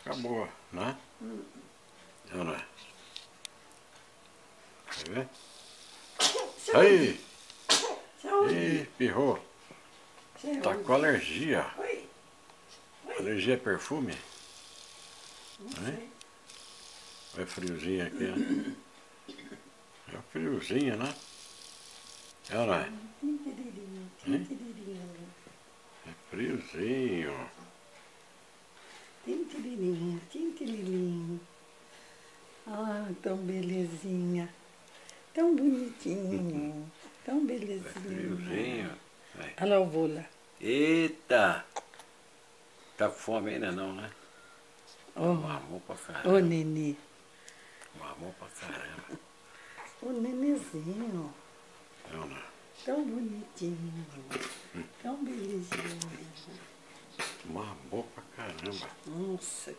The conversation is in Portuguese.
ficar boa, né? Olha lá. Quer ver? Aí! Ih, pirrou. Tá com alergia. Alergia a perfume? Não sei. É friozinho aqui, né? É friozinho, né? Olha lá. É friozinho. Tintiririnho, tintiririnho. Ah, tão belezinha. Tão bonitinho. Tão belezinha. É friozinho. Olha lá o vô lá. Eita! Tá com fome ainda não, né? Ó, Mamou pra caramba. ô nenê. Mamou pra caramba. Ô nenezinho. Olha lá. Tão bonitinho. Tão belezinho. Mamou pra caramba. Nossa.